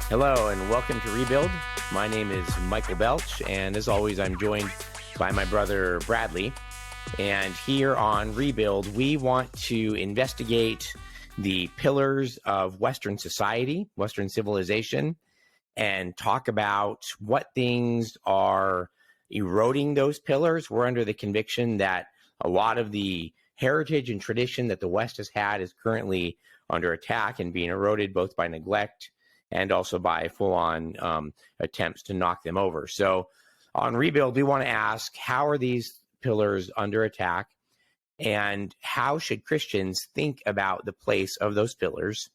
Hello and welcome to Rebuild. My name is Michael Belch, and as always, I'm joined by my brother Bradley. And here on Rebuild, we want to investigate the pillars of Western society, Western civilization, and talk about what things are eroding those pillars. We're under the conviction that a lot of the heritage and tradition that the West has had is currently under attack and being eroded both by neglect and also by full-on attempts to knock them over. So on Rebuild, we want to ask, how are these pillars under attack, and how should Christians think about the place of those pillars?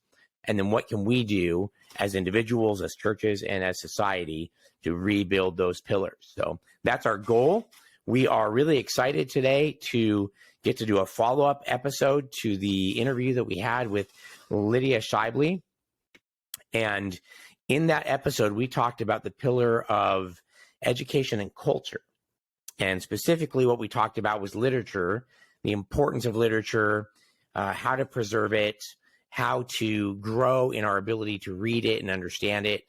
And then what can we do as individuals, as churches, and as society to rebuild those pillars? So that's our goal. We are really excited today to get to do a follow-up episode to the interview that we had with Lydia Schaible. And in that episode, we talked about the pillar of education and culture. And specifically, what we talked about was literature, the importance of literature, how to preserve it, how to grow in our ability to read it and understand it.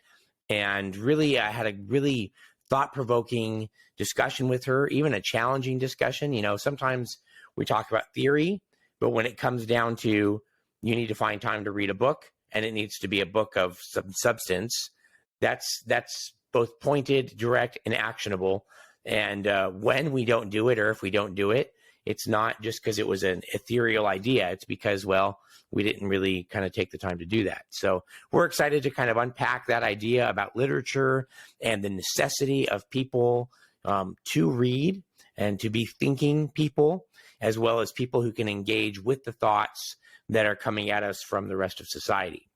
And really, I had a really thought-provoking discussion with her, even a challenging discussion. You know, sometimes we talk about theory, but when it comes down to you need to find time to read a book, and it needs to be a book of some substance, that's both pointed, direct, and actionable. And when we don't do it, or if we don't do it, it's not just because it was an ethereal idea. It's because, well, we didn't really kind of take the time to do that. So we're excited to kind of unpack that idea about literature and the necessity of people to read and to be thinking people, as well as people who can engage with the thoughts that are coming at us from the rest of society.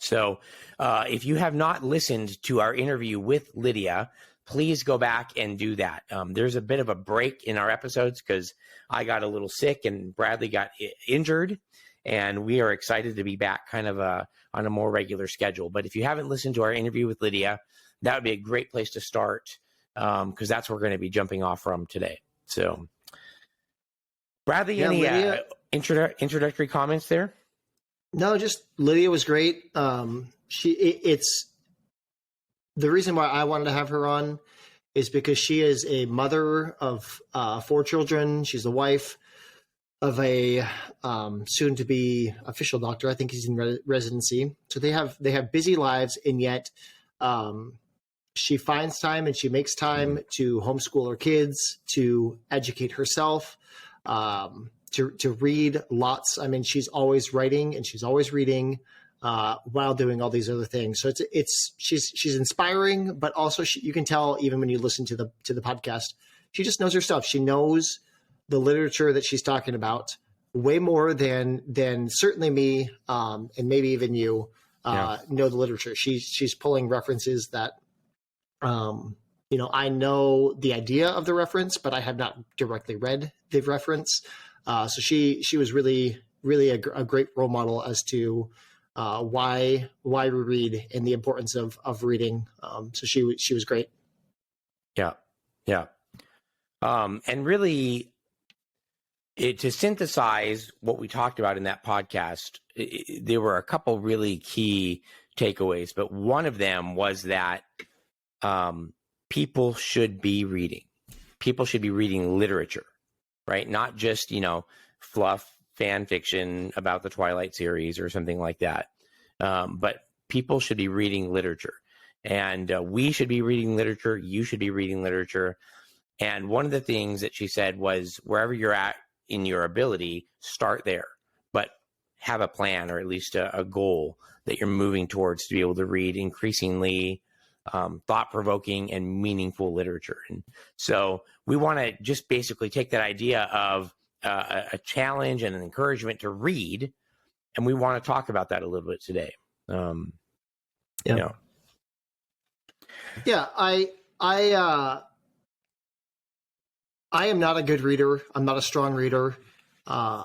So if you have not listened to our interview with Lydia, please go back and do that. There's a bit of a break in our episodes because I got a little sick and Bradley got injured, and we are excited to be back kind of on a more regular schedule. But if you haven't listened to our interview with Lydia, that would be a great place to start because that's where we're going to be jumping off from today. So Bradley, any introductory comments there? No, just Lydia was great. It's the reason why I wanted to have her on is because she is a mother of 4 children. She's the wife of a soon-to-be official doctor. I think he's in residency. So they have busy lives, and yet she finds time and she makes time to homeschool her kids, to educate herself, to read lots. I mean, she's always writing and she's always reading while doing all these other things. So she's inspiring, but also you can tell even when you listen to the podcast, she just knows her stuff. She knows the literature that she's talking about way more than certainly me and maybe even you know the literature. She's pulling references that I know the idea of the reference, but I have not directly read the reference. So she was really a great role model as to why we read and the importance of reading. So she was great. Yeah. And really, to synthesize what we talked about in that podcast, there were a couple really key takeaways, but one of them was that people should be reading. People should be reading literature. Right? Not just, fluff fan fiction about the Twilight series or something like that. But people should be reading literature. And we should be reading literature. You should be reading literature. And one of the things that she said was, wherever you're at in your ability, start there. But have a plan, or at least a goal that you're moving towards to be able to read increasingly thought-provoking and meaningful literature. And so we want to just basically take that idea of a challenge and an encouragement to read, and we want to talk about that a little bit today. Yeah, I am not a good reader. I'm not a strong reader. For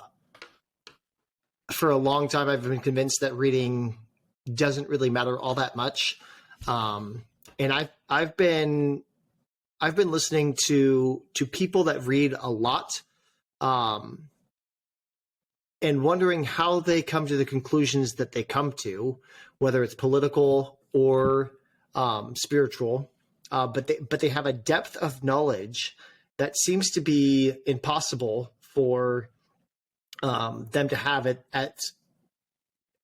a long time, I've been convinced that reading doesn't really matter all that much. And I've been listening to people that read a lot, and wondering how they come to the conclusions that they come to, whether it's political or spiritual, but they have a depth of knowledge that seems to be impossible for them to have it at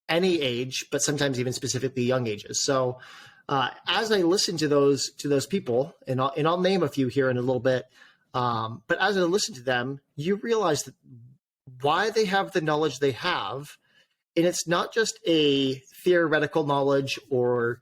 any age, but sometimes even specifically young ages. So as I listen to those people, and I'll name a few here in a little bit, but as I listen to them, you realize that why they have the knowledge they have, and it's not just a theoretical knowledge or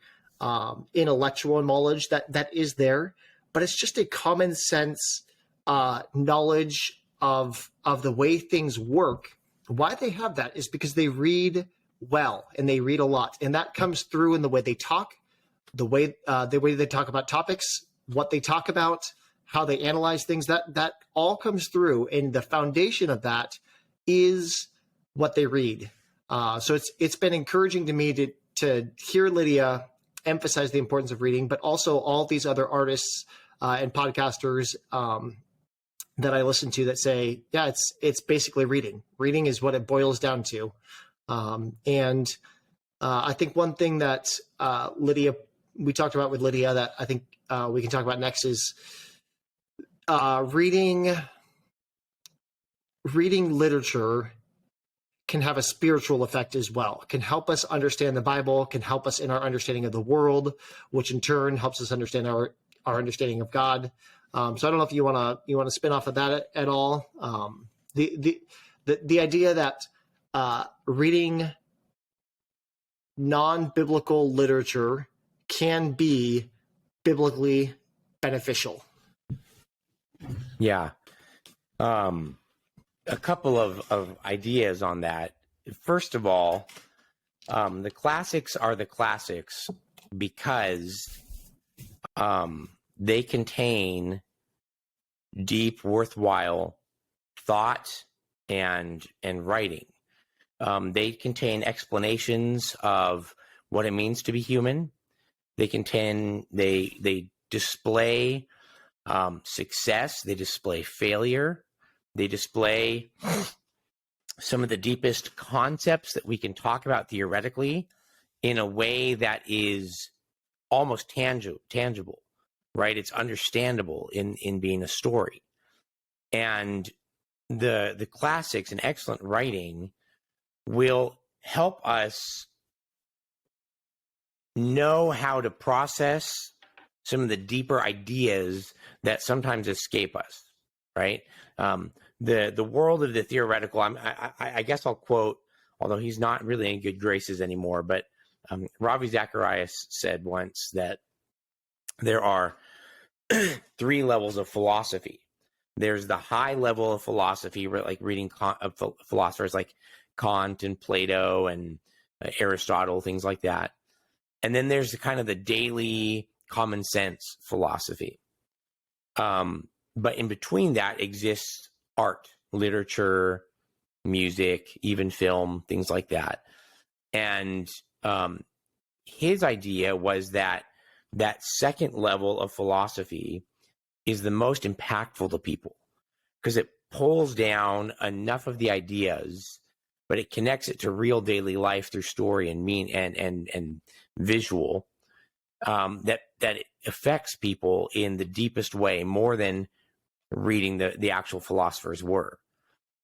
intellectual knowledge that is there, but it's just a common sense knowledge of the way things work. Why they have that is because they read well and they read a lot, and that comes through in the way they talk, the way they talk about topics, what they talk about, how they analyze things. That all comes through, and the foundation of that is what they read. So it's been encouraging to me to hear Lydia emphasize the importance of reading, but also all these other artists and podcasters that I listen to that say, yeah, it's basically reading. Reading is what it boils down to. And I think one thing that we talked about with Lydia that I think we can talk about next is reading literature can have a spiritual effect as well. Can help us understand the Bible, can help us in our understanding of the world, which in turn helps us understand our understanding of God. So I don't know if you want to spin off of that at all. The idea that reading non-biblical literature can be biblically beneficial. Yeah. A couple of ideas on that. First of all, the classics are the classics because they contain deep, worthwhile thought and writing. They contain explanations of what it means to be human. They display success. They display failure. They display some of the deepest concepts that we can talk about theoretically in a way that is almost tangible, right? It's understandable in being a story. And the classics and excellent writing will help us know how to process some of the deeper ideas that sometimes escape us, right? The world of the theoretical, I guess I'll quote, although he's not really in good graces anymore, but Ravi Zacharias said once that there are 3 levels of philosophy. There's the high level of philosophy, like reading philosophers like Kant and Plato and Aristotle, things like that. And then there's the daily common sense philosophy. But in between that exists art, literature, music, even film, things like that. And his idea was that second level of philosophy is the most impactful to people because it pulls down enough of the ideas, but it connects it to real daily life through story and visual, that it affects people in the deepest way, more than reading the actual philosophers were.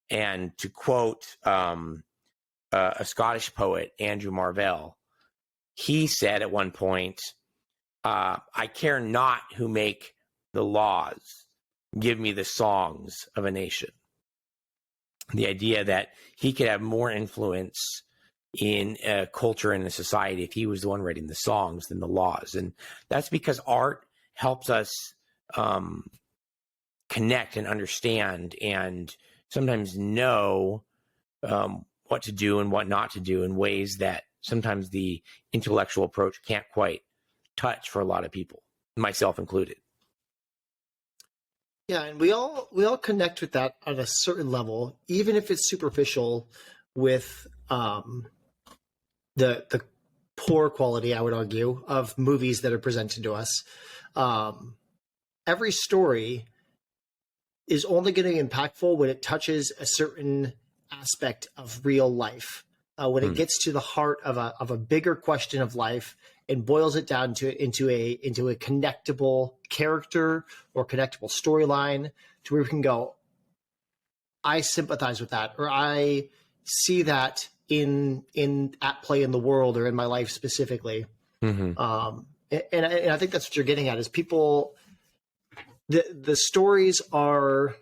And to quote a Scottish poet, Andrew Marvell, he said at one point, I care not who make the laws, give me the songs of a nation. The idea that he could have more influence in a culture and a society if he was the one writing the songs than the laws. And that's because art helps us connect and understand and sometimes know what to do and what not to do in ways that sometimes the intellectual approach can't quite touch for a lot of people, myself included. Yeah, and we all connect with that on a certain level, even if it's superficial, with the poor quality, I would argue, of movies that are presented to us. Every story is only going to be impactful when it touches a certain aspect of real life. When it gets to the heart of a bigger question of life and boils it down into a connectable character or connectable storyline to where we can go, I sympathize with that, or I see that in at play in the world or in my life specifically. And I think that's what you're getting at, is people, the stories are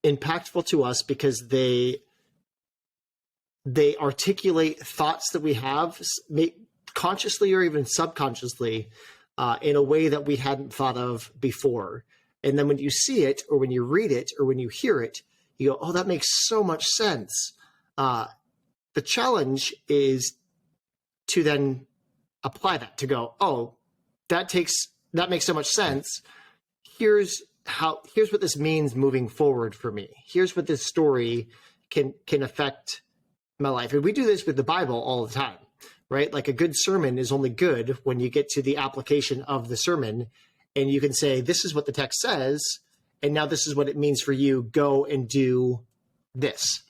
impactful to us because they articulate thoughts that we have, consciously or even subconsciously, in a way that we hadn't thought of before. And then when you see it, or when you read it, or when you hear it, you go, oh, that makes so much sense. The challenge is to then apply that, to go, oh, that makes so much sense. Here's what this means moving forward for me. Here's what this story can affect my life. And we do this with the Bible all the time, right? Like, a good sermon is only good when you get to the application of the sermon and you can say, this is what the text says, and now this is what it means for you. Go and do this.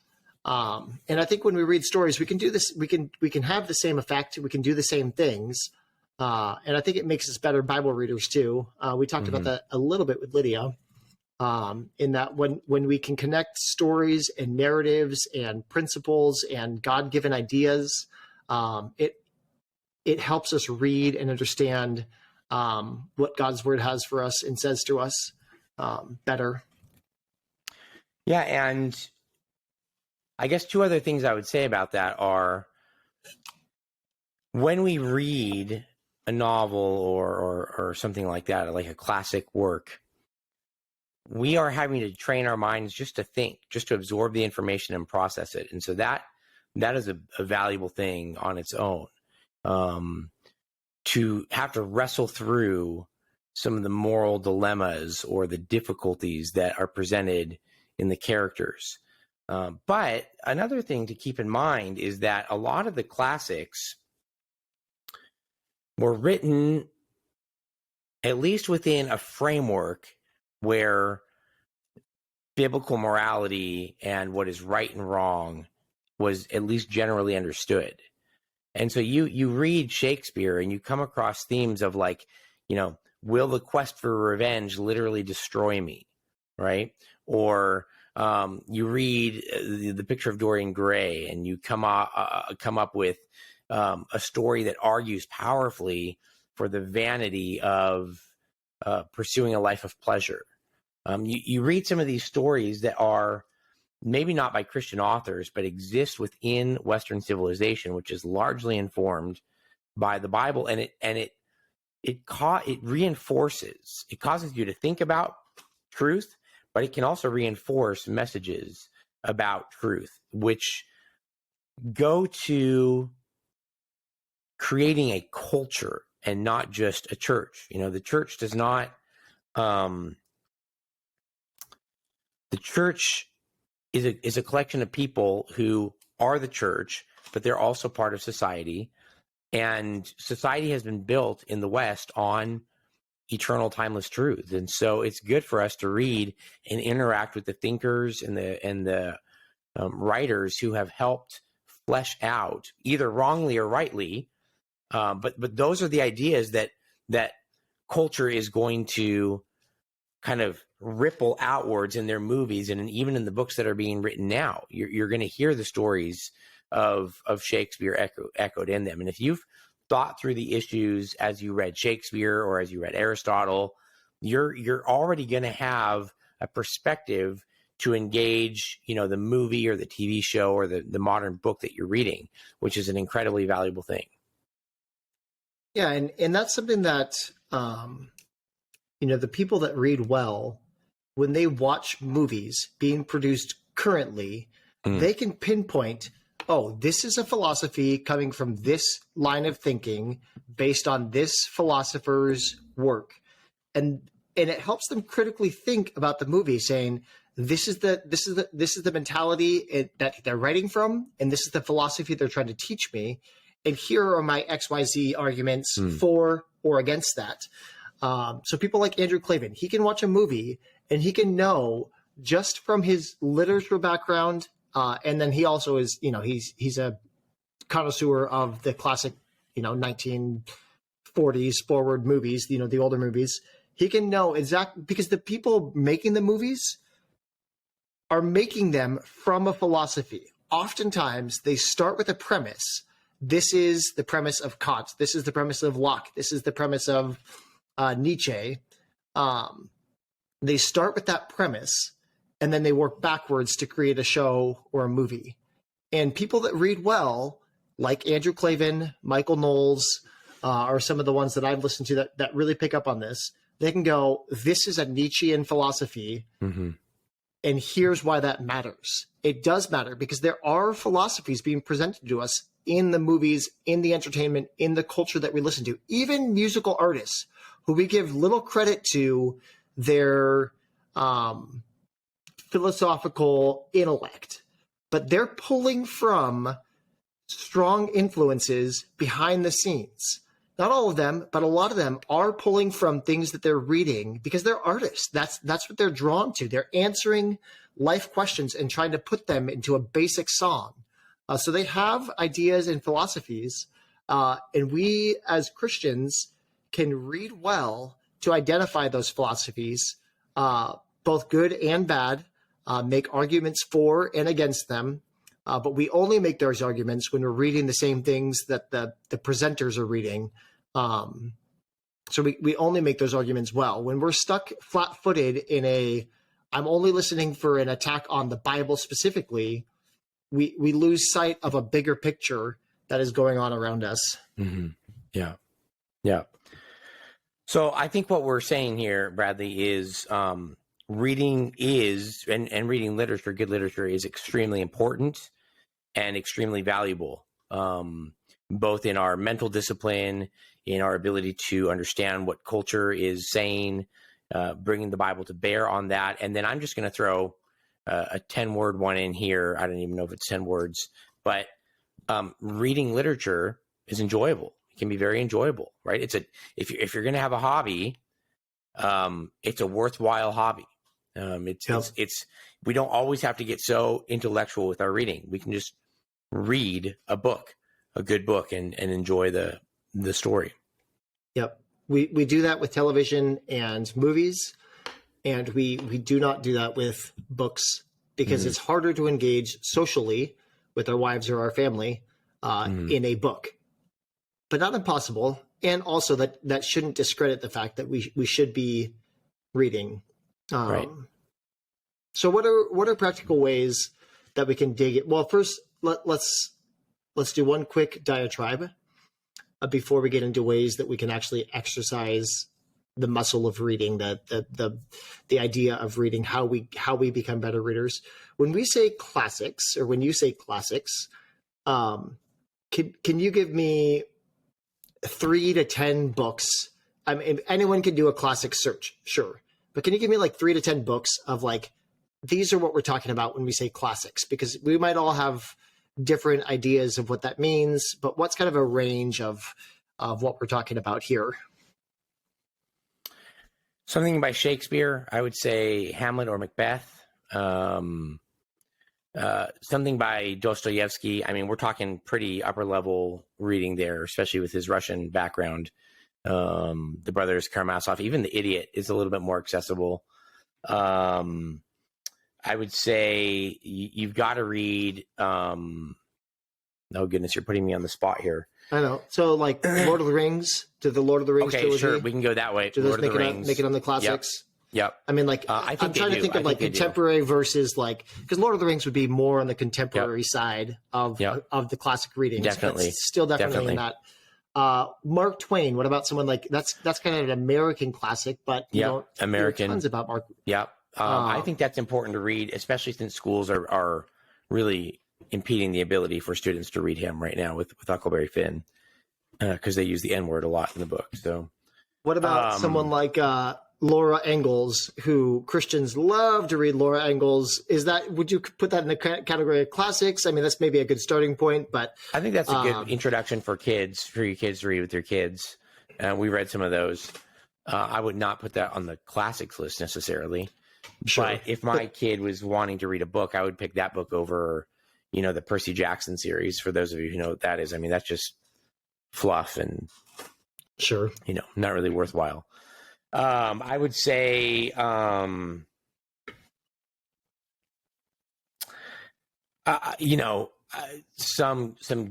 And I think when we read stories, we can do this. We can have the same effect. We can do the same things. And I think it makes us better Bible readers too. We talked about that a little bit with Lydia, in that when we can connect stories and narratives and principles and God-given ideas, it helps us read and understand what God's word has for us and says to us better. Yeah, and I guess two other things I would say about that are, when we read a novel or something like that, like a classic work, we are having to train our minds just to think, just to absorb the information and process it. And so that is a valuable thing on its own. To have to wrestle through some of the moral dilemmas or the difficulties that are presented in the characters. But another thing to keep in mind is that a lot of the classics were written at least within a framework where biblical morality and what is right and wrong was at least generally understood. And so you read Shakespeare and you come across themes of, like, will the quest for revenge literally destroy me, right? Or you read the Picture of Dorian Gray and you come up with a story that argues powerfully for the vanity of pursuing a life of pleasure. You read some of these stories that are maybe not by Christian authors, but exist within Western civilization, which is largely informed by the Bible, and it reinforces. It causes you to think about truth, but it can also reinforce messages about truth, which go to creating a culture and not just a church. The church does not. The church is a collection of people who are the church, but they're also part of society. And society has been built in the West on eternal, timeless truths. And so it's good for us to read and interact with the thinkers and the writers who have helped flesh out, either wrongly or rightly, but those are the ideas that culture is going to kind of ripple outwards in their movies and even in the books that are being written now. You're going to hear the stories of Shakespeare echoed in them. And if you've thought through the issues as you read Shakespeare or as you read Aristotle, you're already going to have a perspective to engage, the movie or the TV show or the modern book that you're reading, which is an incredibly valuable thing. Yeah, and that's something that the people that read well, when they watch movies being produced currently, they can pinpoint, oh, this is a philosophy coming from this line of thinking based on this philosopher's work. And it helps them critically think about the movie, saying, this is the mentality that they're writing from, and this is the philosophy they're trying to teach me. And here are my XYZ arguments for or against that. So people like Andrew Klavan, he can watch a movie and he can know just from his literature background. And then he also is, he's a connoisseur of the classic 1940s forward movies, the older movies. He can know exactly, because the people making the movies are making them from a philosophy. Oftentimes, they start with a premise. This is the premise of Kant. This is the premise of Locke. This is the premise of Nietzsche. They start with that premise, and then they work backwards to create a show or a movie. And people that read well, like Andrew Klavan, Michael Knowles, are some of the ones that I've listened to that really pick up on this. They can go, this is a Nietzschean philosophy, and here's why that matters. It does matter because there are philosophies being presented to us in the movies, in the entertainment, in the culture that we listen to. Even musical artists who we give little credit to their philosophical intellect, but they're pulling from strong influences behind the scenes. Not all of them, but a lot of them are pulling from things that they're reading because they're artists. That's what they're drawn to. They're answering life questions and trying to put them into a basic song. So they have ideas and philosophies, and we as Christians can read well to identify those philosophies, both good and bad, make arguments for and against them. But we only make those arguments when we're reading the same things that the presenters are reading. So we only make those arguments well. When we're stuck flat-footed in I'm only listening for an attack on the Bible specifically, we lose sight of a bigger picture that is going on around us. Mm-hmm. Yeah. Yeah. So I think what we're saying here, Bradley, is reading and reading literature, good literature, is extremely important and extremely valuable, both in our mental discipline, in our ability to understand what culture is saying, bringing the Bible to bear on that. And then I'm just going to throw a 10-word one in here. I don't even know if it's 10 words, but reading literature is enjoyable. It can be very enjoyable, right? If you're going to have a hobby, it's a worthwhile hobby. We don't always have to get so intellectual with our reading. We can just read a book, a good book, and enjoy the story. Yep. We do that with television and movies, and we do not do that with books because it's harder to engage socially with our wives or our family in a book, but not impossible. And also that shouldn't discredit the fact that we should be reading. Right. So what are practical ways that we can dig it? Well, first let's do one quick diatribe before we get into ways that we can actually exercise the muscle of reading, the idea of reading, how we become better readers. When we say classics, or when you say classics, can you give me 3 to 10 books? I mean, anyone can do a classic search, sure, but can you give me like 3 to 10 books of like, these are what we're talking about when we say classics? Because we might all have different ideas of what that means, but what's kind of a range of what we're talking about here? Something by Shakespeare, I would say Hamlet or Macbeth. Something by Dostoevsky. I mean, we're talking pretty upper level reading there, especially with his Russian background. The Brothers Karamazov, even The Idiot is a little bit more accessible. I would say you've got to read. Oh goodness, you're putting me on the spot here. I know. So like Lord of the Rings, to the Lord of the Rings trilogy. Sure, we can go that way. Do those make it on the classics? Yep. I mean, like I'm trying to think of like contemporary versus like, because Lord of the Rings would be more on the contemporary side of the classic readings. Definitely, but still definitely in that. Mark Twain. What about someone like that's kind of an American classic, but you don't American hear tons about Mark. Yep. I think that's important to read, especially since schools are really impeding the ability for students to read him right now with Huckleberry Finn, because they use the N-word a lot in the book. So, what about someone like Laura Engels, who Christians love to read? Laura Engels, would you put that in the category of classics? I mean, that's maybe a good starting point, but I think that's a good introduction for your kids to read with your kids. We read some of those. I would not put that on the classics list necessarily. Sure. But if my kid was wanting to read a book, I would pick that book over, the Percy Jackson series. For those of you who know what that is, I mean, that's just fluff and, Sure. not really worthwhile. I would say, some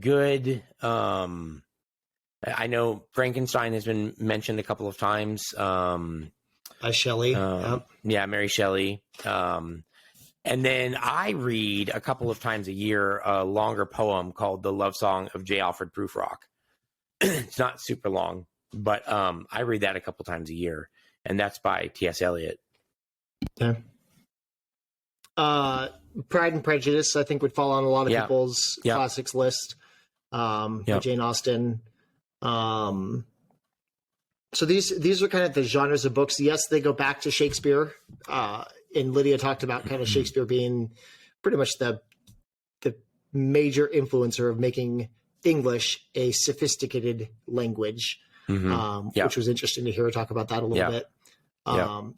good, I know Frankenstein has been mentioned a couple of times. By Shelley. Yeah, Mary Shelley. And then I read a couple of times a year a longer poem called The Love Song of J. Alfred Prufrock. It's not super long, but I read that a couple times a year, and that's by T.S. Eliot. Yeah. Pride and Prejudice, I think, would fall on a lot of people's classics list. By Jane Austen. So these are kind of the genres of books. Yes, they go back to Shakespeare. And Lydia talked about kind of Shakespeare being pretty much the major influencer of making English a sophisticated language, which was interesting to hear her talk about that a little bit.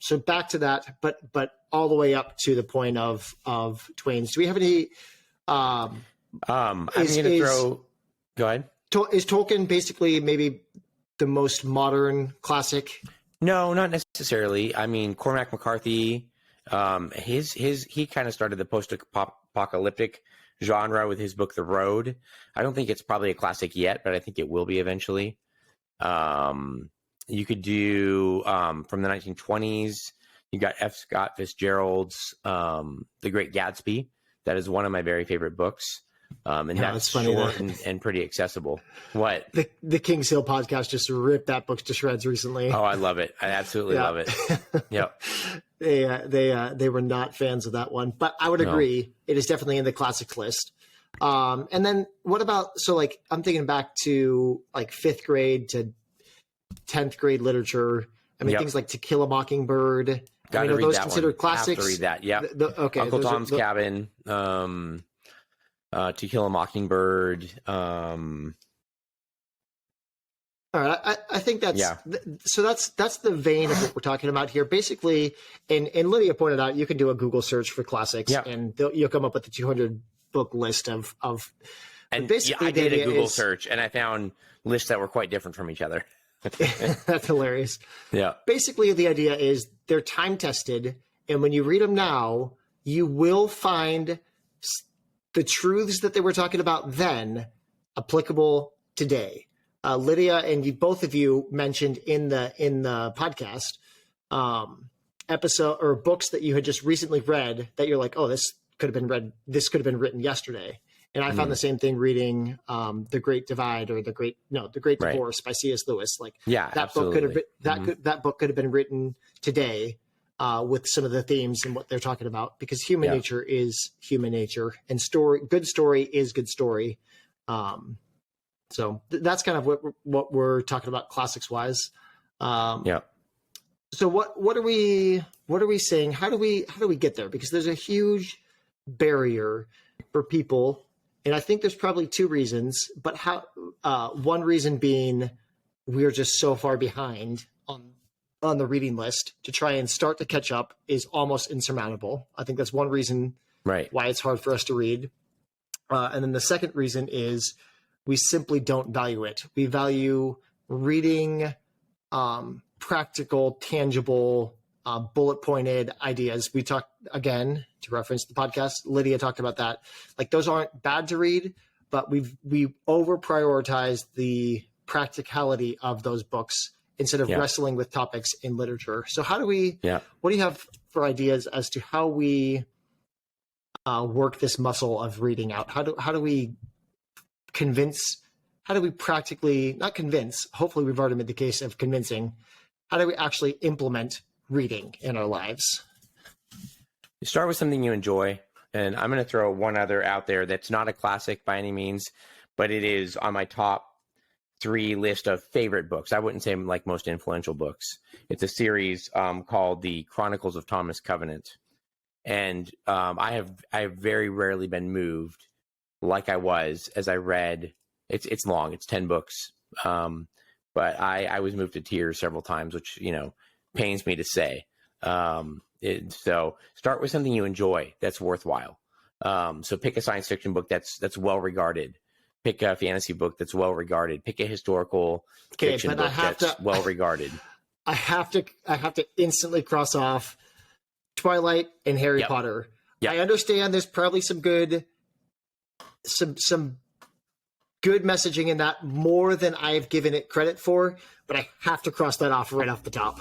So back to that, but all the way up to the point of Twain's. Do we have any? I'm going to throw. Go ahead. Is Tolkien basically maybe the most modern classic? No, not necessarily. I mean, Cormac McCarthy. He kind of started the post-apocalyptic genre with his book The Road. I don't think it's probably a classic yet, but I think it will be eventually. You could do from the 1920s. You got F. Scott Fitzgerald's The Great Gatsby. That is one of my very favorite books. And that's short and pretty accessible. What? The King's Hill podcast just ripped that book to shreds recently. Oh, I love it. I absolutely love it. Yep. They were not fans of that one, but I would agree. It is definitely in the classics list. And then what about, so like, I'm thinking back to like 5th grade to 10th grade literature. I mean, things like To Kill a Mockingbird. Got to read those that considered one. classics? Have to read that. Yeah. Okay. Uncle Tom's Cabin. To Kill a Mockingbird. All right, I think that's so. That's the vein of what we're talking about here. Basically, and Lydia pointed out, you can do a Google search for classics, and you'll come up with the 200 book list of. And basically, I did a Google search, and I found lists that were quite different from each other. That's hilarious. Yeah. Basically, the idea is they're time tested, and when you read them now, you will find the truths that they were talking about then applicable today. Lydia and both of you mentioned in the podcast episode or books that you had just recently read that you're like, oh, this could have been read. This could have been written yesterday. And I found the same thing reading The Great Divide or The Great Divorce by C.S. Lewis. Like that absolutely. That book could have been written today with some of the themes and what they're talking about, because human nature is human nature, and good story is good story. So that's kind of what we're talking about classics wise. So what are we saying? How do we get there? Because there's a huge barrier for people, and I think there's probably two reasons. But one reason being we're just so far behind on the reading list. To try and start to catch up is almost insurmountable. I think that's one reason why it's hard for us to read. And then the second reason is we simply don't value it. We value reading practical, tangible, bullet-pointed ideas. We talked, again, to reference the podcast, Lydia talked about that. Like, those aren't bad to read, but we over-prioritize the practicality of those books instead of wrestling with topics in literature. So how do we, what do you have for ideas as to how we work this muscle of reading out? How do we practically, not convince, hopefully we've already made the case of convincing, how do we actually implement reading in our lives? You start with something you enjoy. And I'm going to throw one other out there that's not a classic by any means, but it is on my top 3 list of favorite books. I wouldn't say like most influential books. It's a series called The Chronicles of Thomas Covenant. And I have very rarely been moved like I was as I read. It's long. It's 10 books. But I was moved to tears several times, which, pains me to say. So start with something you enjoy that's worthwhile. So pick a science fiction book that's well regarded. pick a fantasy book that's well regarded. Pick a historical fiction book that's well regarded. I have to instantly cross off Twilight and Harry Potter. Yep. I understand there's probably some good messaging in that, more than I've given it credit for, but I have to cross that off right off the top.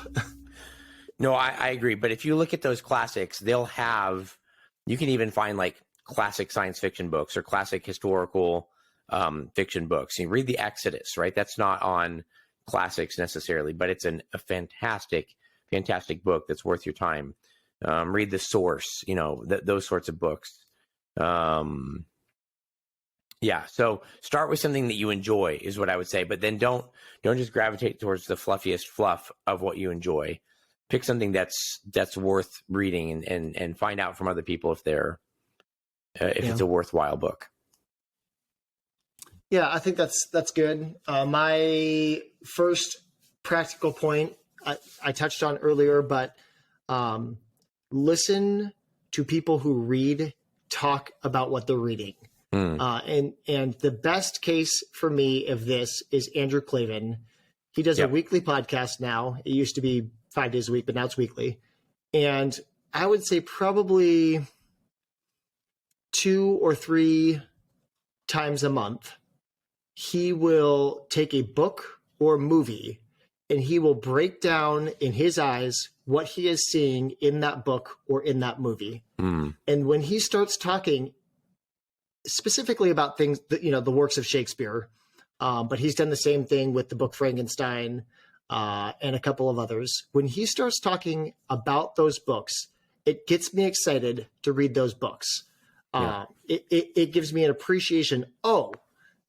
No, I agree. But if you look at those classics, you can even find like classic science fiction books or classic historical fiction books. You read the Exodus, right? That's not on classics necessarily, but it's a fantastic book that's worth your time. Read The Source, those sorts of books. So start with something that you enjoy is what I would say, but then don't just gravitate towards the fluffiest fluff of what you enjoy. Pick something that's worth reading and find out from other people if it's a worthwhile book. Yeah, I think that's good. My first practical point I touched on earlier, but listen to people who read talk about what they're reading. And the best case for me of this is Andrew Klavan. He does a weekly podcast now. It used to be 5 days a week, but now it's weekly. And I would say probably 2 or 3 times a month, he will take a book or movie and he will break down in his eyes what he is seeing in that book or in that movie. And when he starts talking specifically about things that, the works of Shakespeare, but he's done the same thing with the book Frankenstein and a couple of others. When he starts talking about those books, it gets me excited to read those books. It gives me an appreciation. Oh,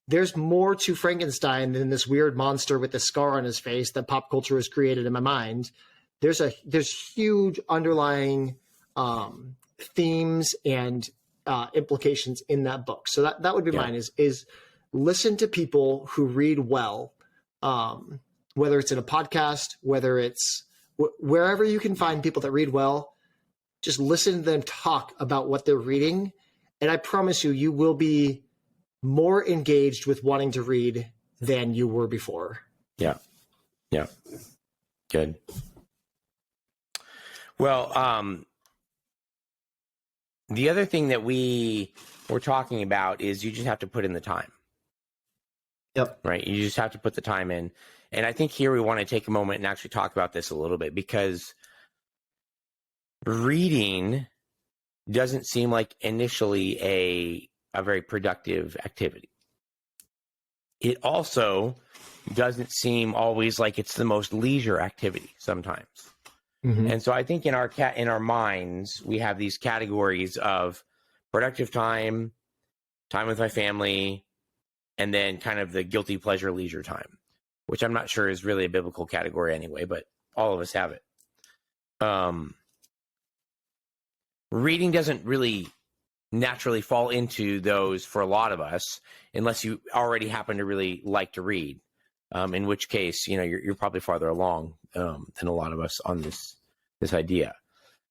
there's more to Frankenstein than this weird monster with the scar on his face that pop culture has created in my mind. There's huge underlying themes and implications in that book. So that would be mine is listen to people who read well, whether it's in a podcast, whether it's wherever you can find people that read well, just listen to them talk about what they're reading. And I promise you will be more engaged with wanting to read than you were before. Yeah. Good. Well, the other thing that we were talking about is you just have to put in the time. Yep. Right. You just have to put the time in. And I think here we want to take a moment and actually talk about this a little bit, because reading doesn't seem like initially a very productive activity. It also doesn't seem always like it's the most leisure activity sometimes. And so I think in our minds, we have these categories of productive time with my family, and then kind of the guilty pleasure leisure time, which I'm not sure is really a biblical category anyway, but all of us have it. Reading doesn't really naturally fall into those for a lot of us, unless you already happen to really like to read, in which case, you're probably farther along than a lot of us on this idea.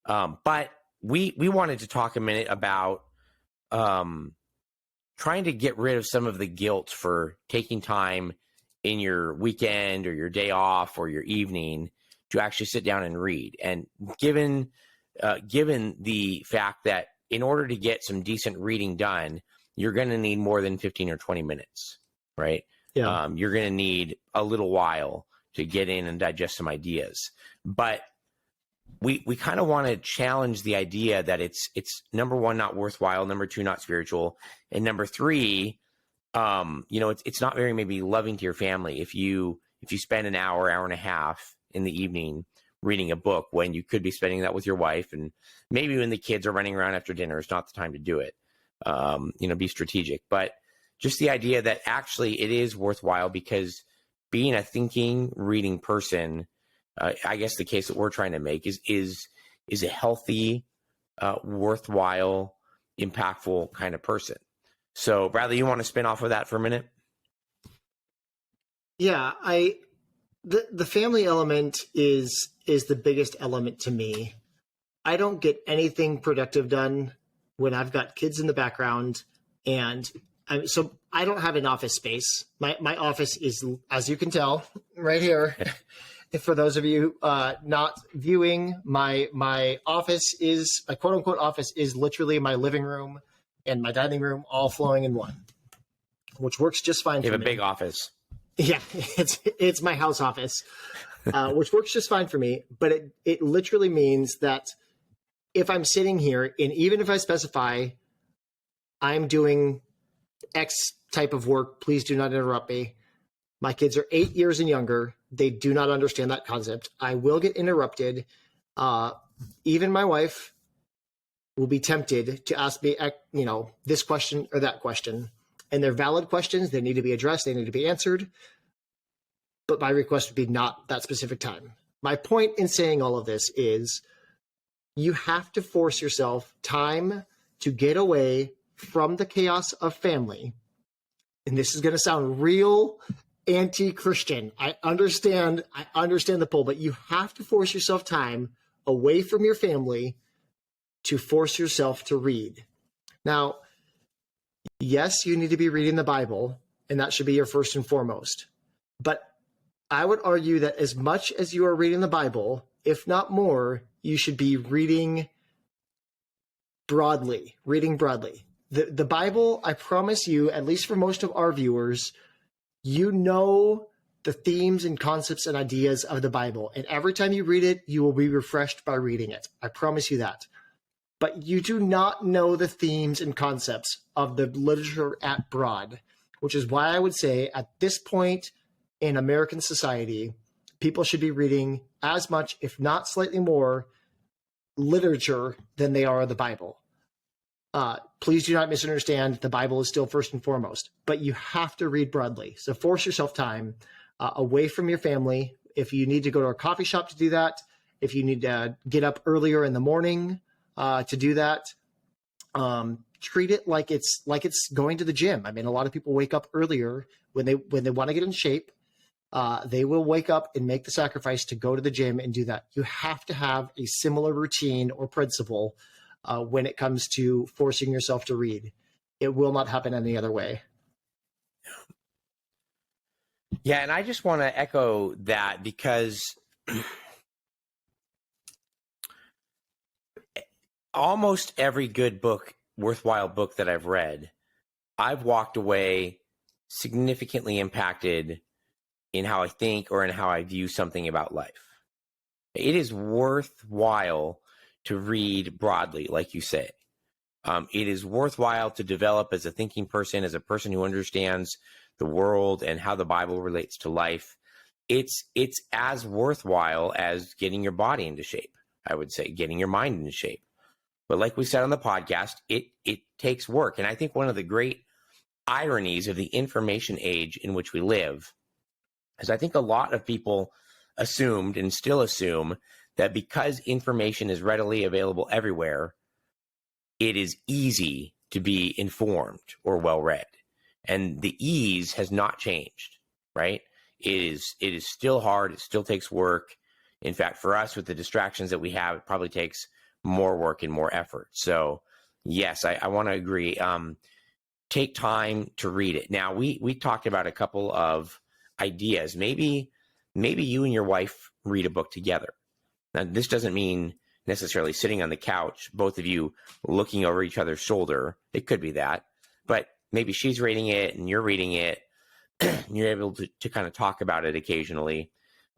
But we wanted to talk a minute about trying to get rid of some of the guilt for taking time in your weekend or your day off or your evening to actually sit down and read. And given the fact that in order to get some decent reading done, you're going to need more than 15 or 20 minutes, right? Yeah. You're going to need a little while to get in and digest some ideas. But we kind of want to challenge the idea that it's number one, not worthwhile, number two, not spiritual, and number three, it's not very maybe loving to your family if you spend an hour and a half in the evening reading a book when you could be spending that with your wife, and maybe when the kids are running around after dinner, it's not the time to do it. Be strategic, but just the idea that actually it is worthwhile, because being a thinking, reading person, I guess the case that we're trying to make is a healthy, worthwhile, impactful kind of person. So, Bradley, you want to spin off of that for a minute? Yeah, the family element is the biggest element to me. I don't get anything productive done when I've got kids in the background and So I don't have an office space. My office is, as you can tell, right here. For those of you not viewing, my office is, my quote unquote office is literally my living room and my dining room all flowing in one, which works just fine for me. You have a big office. Yeah, it's my house office, which works just fine for me. But it literally means that if I'm sitting here, and even if I specify I'm doing X type of work, please do not interrupt me. My kids are 8 years and younger. They do not understand that concept. I will get interrupted. Even my wife will be tempted to ask me, this question or that question. And they're valid questions. They need to be addressed. They need to be answered. But my request would be not that specific time. My point in saying all of this is you have to force yourself time to get away from the chaos of family. And this is going to sound real anti-Christian. I understand the pull, but you have to force yourself time away from your family to force yourself to read. Now, yes, you need to be reading the Bible, and that should be your first and foremost. But I would argue that as much as you are reading the Bible, if not more, you should be reading broadly. The Bible, I promise you, at least for most of our viewers, you know the themes and concepts and ideas of the Bible. And every time you read it, you will be refreshed by reading it. I promise you that. But you do not know the themes and concepts of the literature at broad, which is why I would say at this point in American society, people should be reading as much, if not slightly more, literature than they are the Bible. Please do not misunderstand. The Bible is still first and foremost, but you have to read broadly. So force yourself time away from your family. If you need to go to a coffee shop to do that, if you need to get up earlier in the morning to do that, treat it like it's going to the gym. I mean, a lot of people wake up earlier when they want to get in shape. They will wake up and make the sacrifice to go to the gym and do that. You have to have a similar routine or principle when it comes to forcing yourself to read. It will not happen any other way. Yeah, and I just want to echo that because almost every good book, worthwhile book that I've read, I've walked away significantly impacted in how I think or in how I view something about life. It is worthwhile to read broadly, like you say. It is worthwhile to develop as a thinking person, as a person who understands the world and how the Bible relates to life. It's as worthwhile as getting your body into shape, I would say, getting your mind into shape. But like we said on the podcast, it takes work. And I think one of the great ironies of the information age in which we live is I think a lot of people assumed and still assume that because information is readily available everywhere, it is easy to be informed or well-read. And the ease has not changed, right? It is still hard. It still takes work. In fact, for us, with the distractions that we have, it probably takes more work and more effort. So yes, I want to agree. Take time to read it. Now, we talked about a couple of ideas. Maybe you and your wife read a book together. Now, this doesn't mean necessarily sitting on the couch, both of you looking over each other's shoulder. It could be that, but maybe she's reading it and you're reading it. And you're able to kind of talk about it occasionally.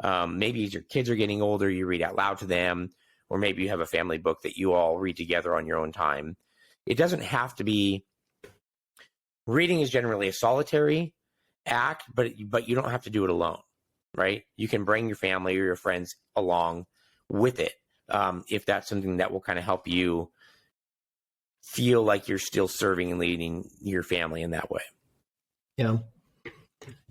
Maybe as your kids are getting older, you read out loud to them, or maybe you have a family book that you all read together on your own time. It doesn't have to be. Reading is generally a solitary act, but you don't have to do it alone, right? You can bring your family or your friends along with it if that's something that will kind of help you feel like you're still serving and leading your family in that way. Yeah.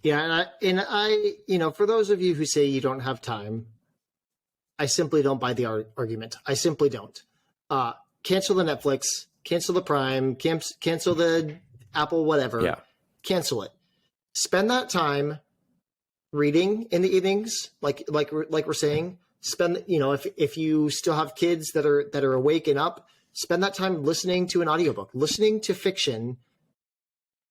Yeah, and I, for those of you who say you don't have time, I simply don't buy the argument. I simply don't. Cancel the Netflix, cancel the Prime, cancel the Apple, whatever. Yeah. Cancel it. Spend that time reading in the evenings, like we're saying. Spend, if you still have kids that are awake and up, spend that time listening to an audiobook, listening to fiction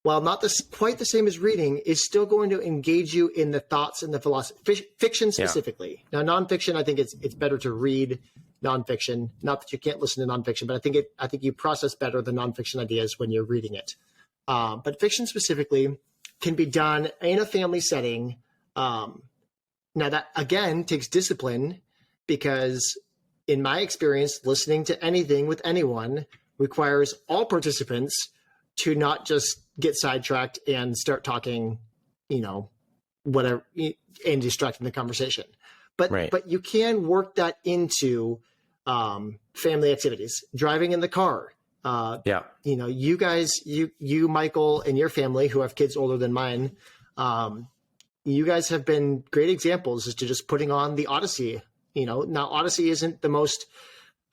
while not quite the same as reading, is still going to engage you in the thoughts and the philosophy. Fiction specifically. Now, nonfiction, I think it's better to read nonfiction. Not that you can't listen to nonfiction, but I think you process better the nonfiction ideas when you're reading it. But fiction specifically can be done in a family setting. Now, that again takes discipline, because in my experience, listening to anything with anyone requires all participants to not just get sidetracked and start talking, whatever, and distracting the conversation. But you can work that into family activities, driving in the car. You guys, you, Michael, and your family who have kids older than mine, you guys have been great examples as to just putting on the Odyssey. Now Odyssey isn't the most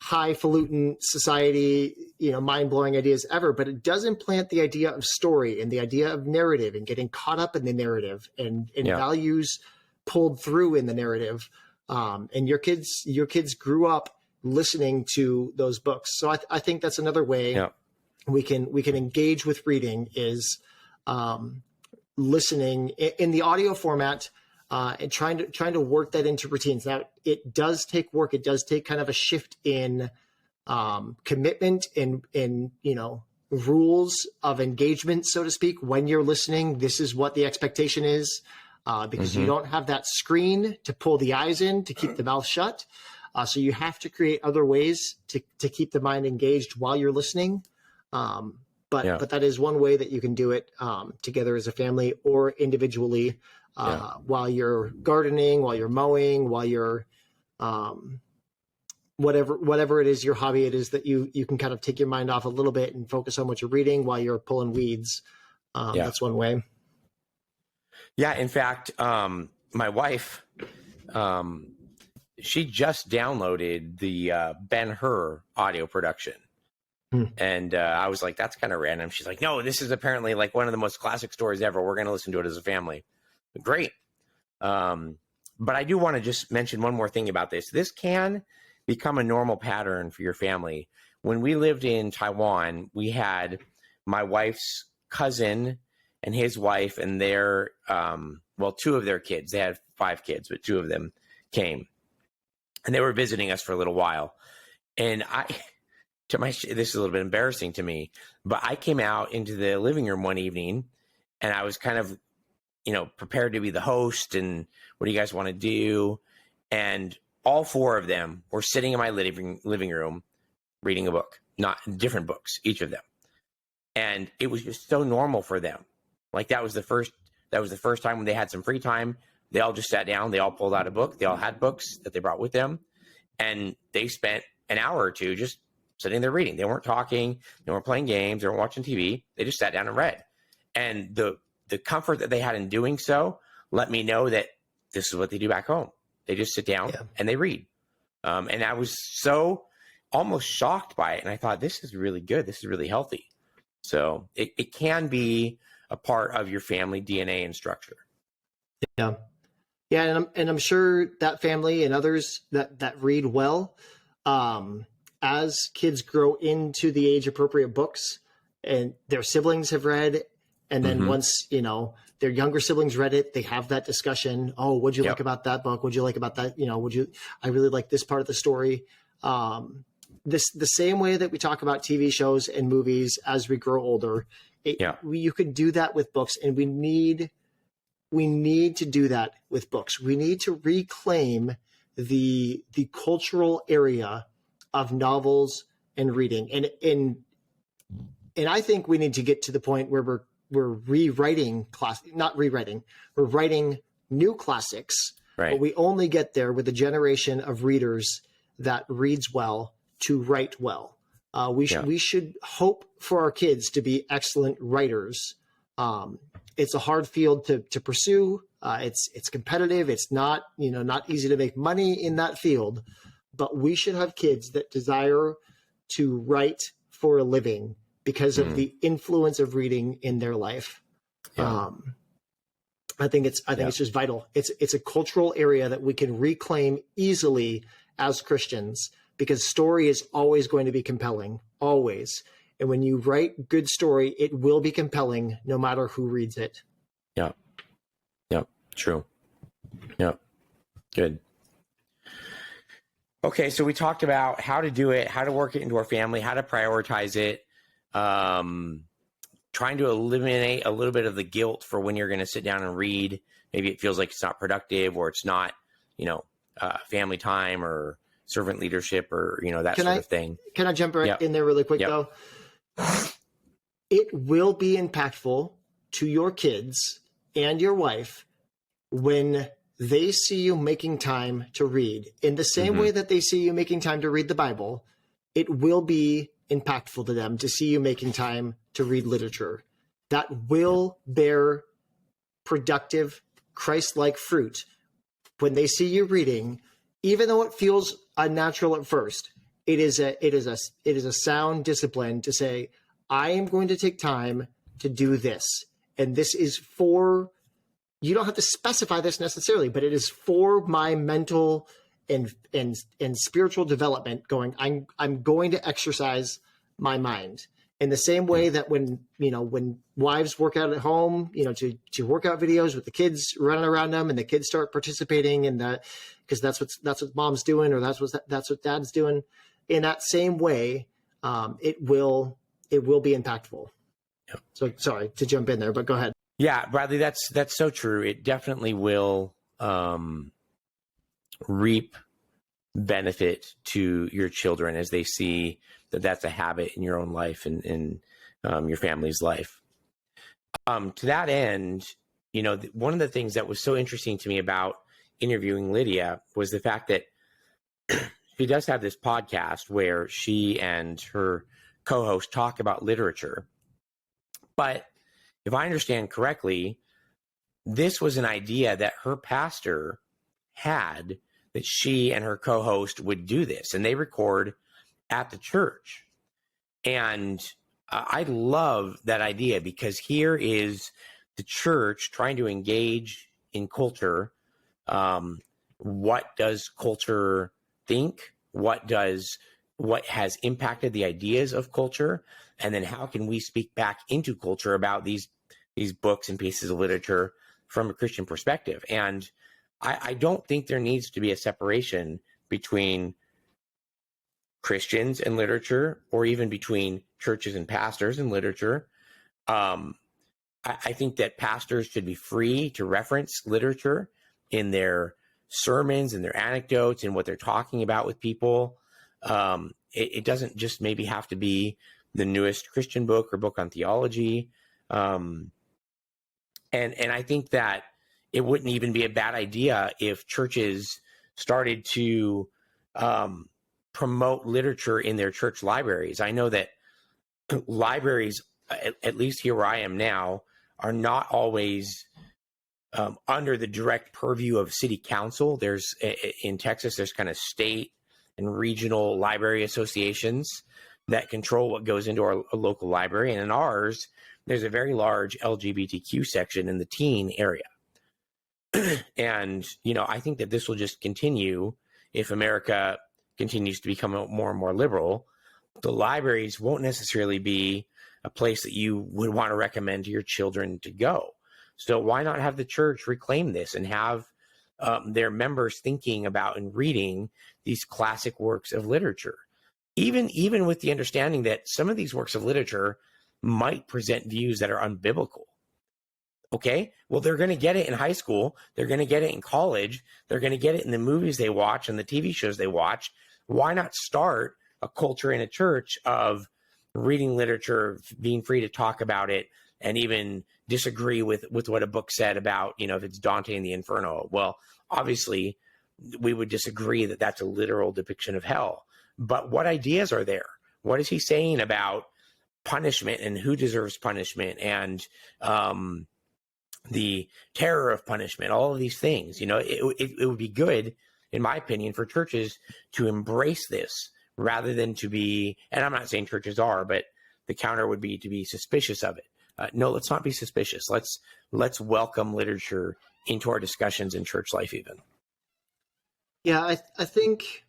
highfalutin society, mind-blowing ideas ever, but it does implant the idea of story and the idea of narrative and getting caught up in the narrative and values pulled through in the narrative. And your kids grew up listening to those books. So I think that's another way we can engage with reading is listening in the audio format, and trying to work that into routines. Now, it does take work. It does take kind of a shift in commitment and rules of engagement, so to speak. When you're listening, this is what the expectation is, because you don't have that screen to pull the eyes in to keep the mouth shut. So you have to create other ways to keep the mind engaged while you're listening. But that is one way that you can do it together as a family or individually. While you're gardening, while you're mowing, while you're whatever it is, your hobby it is, that you can kind of take your mind off a little bit and focus on what you're reading while you're pulling weeds. That's one way. Yeah. In fact, my wife, she just downloaded the Ben-Hur audio production. And I was like, that's kind of random. She's like, no, this is apparently like one of the most classic stories ever. We're going to listen to it as a family. Great. But I do want to just mention one more thing about this. This can become a normal pattern for your family. When we lived in Taiwan, we had my wife's cousin and his wife and their, two of their kids. They had 5 kids, but 2 of them came. And they were visiting us for a little while. And this is a little bit embarrassing to me, but I came out into the living room one evening and I was kind of, prepared to be the host and what do you guys want to do? And all 4 of them were sitting in my living room reading a book, not different books, each of them. And it was just so normal for them. Like that was the first time when they had some free time. They all just sat down. They all pulled out a book. They all had books that they brought with them. And they spent an hour or two just sitting there reading. They weren't talking. They weren't playing games. They weren't watching TV. They just sat down and read. And the comfort that they had in doing so let me know that this is what they do back home. They just sit down and they read. And I was so almost shocked by it. And I thought, this is really good. This is really healthy. So it can be a part of your family DNA and structure. Yeah. Yeah. And I'm sure that family and others that read well, as kids grow into the age appropriate books and their siblings have read, and then once, their younger siblings read it, they have that discussion. Oh, what'd you like about that book? What'd you like about that? I really like this part of the story. The same way that we talk about TV shows and movies as we grow older, you could do that with books, and we need to do that with books. We need to reclaim the cultural area of novels and reading. And I think we need to get to the point where we're rewriting we're writing new classics, right? But we only get there with a generation of readers that reads well to write well. We should hope for our kids to be excellent writers. It's a hard field to pursue. It's competitive. It's not easy to make money in that field, but we should have kids that desire to write for a living because of the influence of reading in their life. I think it's just vital. It's a cultural area that we can reclaim easily as Christians, because story is always going to be compelling, always. And when you write good story, it will be compelling no matter who reads it. Yeah. Yep. True. Yep. Good. Okay. So we talked about how to do it, how to work it into our family, how to prioritize it, trying to eliminate a little bit of the guilt for when you're going to sit down and read. Maybe it feels like it's not productive, or it's not, family time or servant leadership, or, that sort of thing. Can I jump right in there really quick though? It will be impactful to your kids and your wife when they see you making time to read. In the same way that they see you making time to read the Bible, it will be impactful to them to see you making time to read literature. That will bear productive, Christ-like fruit when they see you reading, even though it feels unnatural at first. It is a sound discipline to say, I am going to take time to do this. And this is for, you don't have to specify this necessarily, but it is for my mental and spiritual development going, I'm going to exercise my mind. In the same way that when wives work out at home, to workout videos with the kids running around them and the kids start participating in that, because that's what mom's doing, or that's what dad's doing. In that same way, it will be impactful. Yep. So sorry to jump in there, but go ahead. Yeah, Bradley, that's so true. It definitely will reap benefit to your children as they see that that's a habit in your own life and in your family's life. To that end, one of the things that was so interesting to me about interviewing Lydia was the fact that she does have this podcast where she and her co-host talk about literature. But if I understand correctly, this was an idea that her pastor had, that she and her co-host would do this, and they record at the church. And I love that idea, because here is the church trying to engage in culture. What does culture think? What has impacted the ideas of culture? And then how can we speak back into culture about these books and pieces of literature from a Christian perspective? And I don't think there needs to be a separation between Christians and literature, or even between churches and pastors and literature. I think that pastors should be free to reference literature in their sermons and their anecdotes and what they're talking about with people. It doesn't just maybe have to be the newest Christian book or book on theology. And I think that it wouldn't even be a bad idea if churches started to promote literature in their church libraries. I know that libraries, at least here where I am now, are not always under the direct purview of city council. In Texas, there's kind of state and regional library associations that control what goes into our local library. And in ours, there's a very large LGBTQ section in the teen area. And, I think that this will just continue if America continues to become more and more liberal. The libraries won't necessarily be a place that you would want to recommend to your children to go. So why not have the church reclaim this and have their members thinking about and reading these classic works of literature, even with the understanding that some of these works of literature might present views that are unbiblical. Okay, well, they're going to get it in high school. They're going to get it in college. They're going to get it in the movies they watch and the TV shows they watch. Why not start a culture in a church of reading literature, being free to talk about it, and even disagree with what a book said about, if it's Dante and the Inferno? Well, obviously, we would disagree that that's a literal depiction of hell. But what ideas are there? What is he saying about punishment and who deserves punishment, and the terror of punishment, all of these things? It would be good, in my opinion, for churches to embrace this rather than to be, and I'm not saying churches are, but the counter would be to be suspicious of it. No, let's not be suspicious. Let's welcome literature into our discussions in church life even. Yeah, I think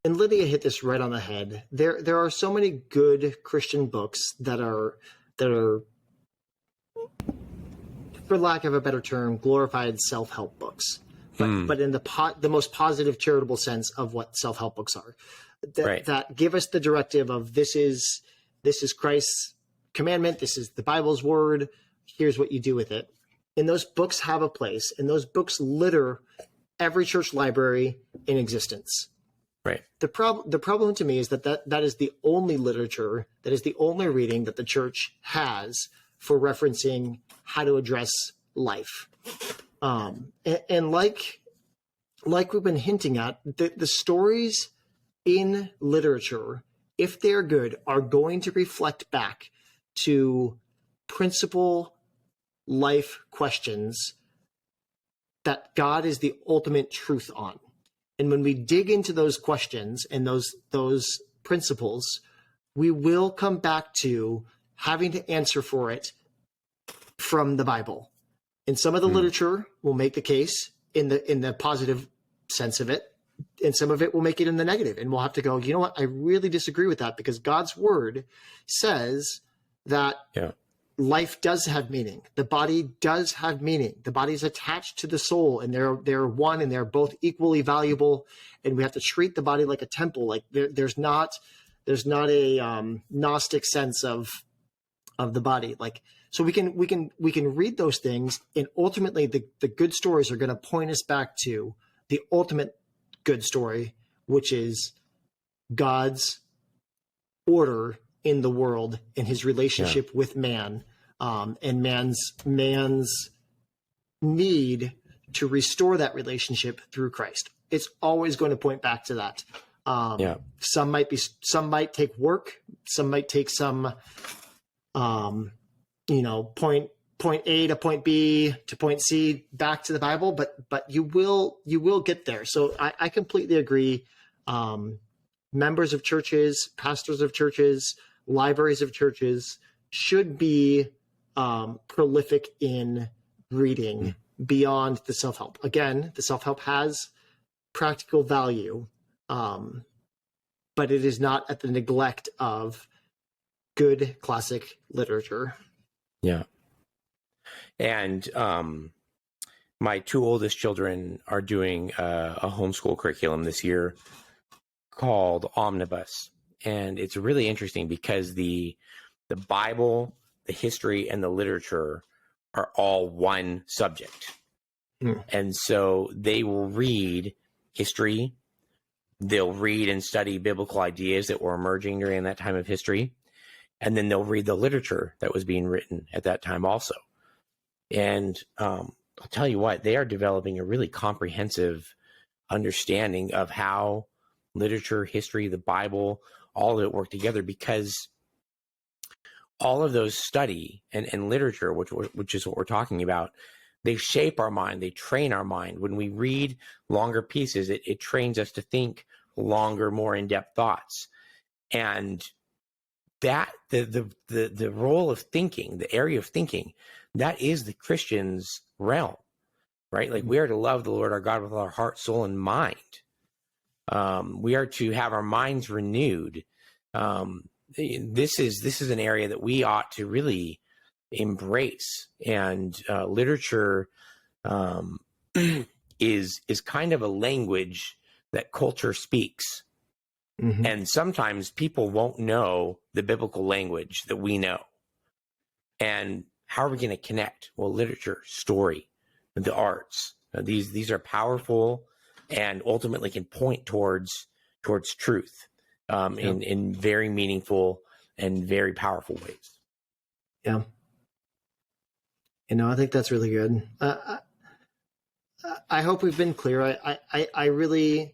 and Lydia hit this right on the head. There are so many good Christian books that are, for lack of a better term, glorified self-help books, but in the most positive charitable sense of what self-help books are, that give us the directive of this is Christ's commandment, this is the Bible's word, here's what you do with it. And those books have a place, and those books litter every church library in existence. Right. The problem to me is that is the only literature, that is the only reading that the church has for referencing how to address life. And like we've been hinting at, the stories in literature, if they're good, are going to reflect back to principal life questions that God is the ultimate truth on. And when we dig into those questions and those principles, we will come back to having to answer for it from the Bible. And some of the literature will make the case in the positive sense of it, and some of it will make it in the negative. And we'll have to go, you know what, I really disagree with that, because God's word says that life does have meaning. The body does have meaning. The body is attached to the soul, and they're one, and they're both equally valuable. And we have to treat the body like a temple. Like there's not a Gnostic sense of the body. Like, so we can read those things, and ultimately the good stories are going to point us back to the ultimate good story, which is God's order in the world and his relationship with man, and man's need to restore that relationship through Christ. It's always going to point back to that. Some might take work, some might take some, point A to point B to point C back to the Bible, but you will get there. So I completely agree. Members of churches, pastors of churches, libraries of churches should be prolific in reading beyond the self-help. Again, the self-help has practical value, but it is not at the neglect of good classic literature. Yeah. And my two oldest children are doing a homeschool curriculum this year called Omnibus. And it's really interesting because the Bible, the history, and the literature are all one subject. And so they will read history. They'll read and study biblical ideas that were emerging during that time of history. And then they'll read the literature that was being written at that time also. And I'll tell you what, they are developing a really comprehensive understanding of how literature, history, the Bible, all of it work together, because all of those study and literature, which is what we're talking about, they shape our mind, they train our mind. When we read longer pieces, it trains us to think longer, more in-depth thoughts. And that the role of thinking, the area of thinking, that is the Christian's realm, right? Like, we are to love the Lord our God with our heart, soul, and mind. We are to have our minds renewed. This is an area that we ought to really embrace. And literature is kind of a language that culture speaks. And sometimes people won't know the biblical language that we know. And how are we going to connect? Well, literature, story, the arts, these are powerful and ultimately can point towards truth in very meaningful and very powerful ways. Yeah. I think that's really good. I hope we've been clear. I really,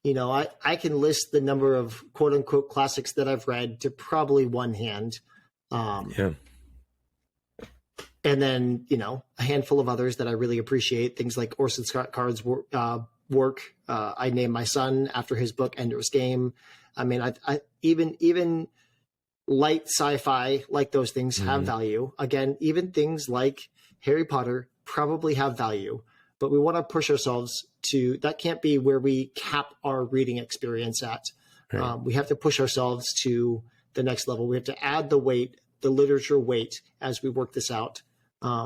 I can list the number of quote unquote classics that I've read to probably one hand. And then, a handful of others that I really appreciate, things like Orson Scott Card's work. I named my son after his book, Ender's Game. I mean, I even light sci-fi, like those things have value. Again, even things like Harry Potter probably have value, but we want to push ourselves to, that can't be where we cap our reading experience at. Right. We have to push ourselves to the next level. We have to add the weight, the literature weight, as we work this out.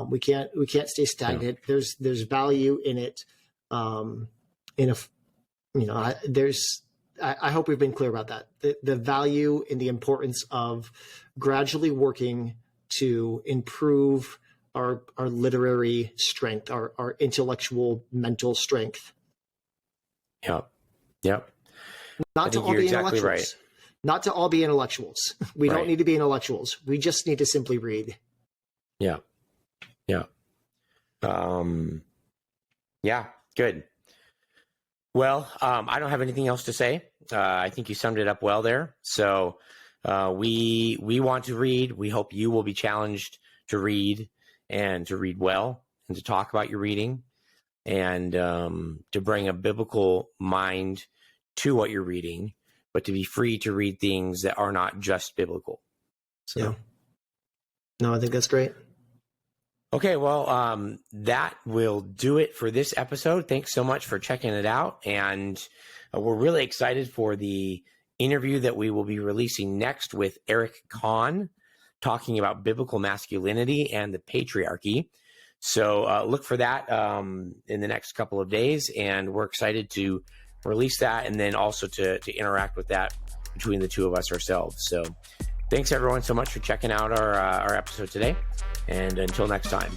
We can't stay stagnant. Yeah. There's value in it. I hope we've been clear about that. The value and the importance of gradually working to improve our literary strength, our intellectual, mental strength. Yep. Yep. Not to all be intellectuals. Right. Not to all be intellectuals. We don't need to be intellectuals. We just need to simply read. Yeah. Yeah. Yeah. Good. Well, I don't have anything else to say. I think you summed it up well there. So we want to read. We hope you will be challenged to read and to read well and to talk about your reading and to bring a biblical mind to what you're reading, but to be free to read things that are not just biblical. So, yeah. No, I think that's great. Okay, well, that will do it for this episode. Thanks so much for checking it out. And we're really excited for the interview that we will be releasing next with Eric Kahn, talking about biblical masculinity and the patriarchy. So look for that in the next couple of days. And we're excited to release that and then also to interact with that between the two of us ourselves. So thanks everyone so much for checking out our episode today. And until next time.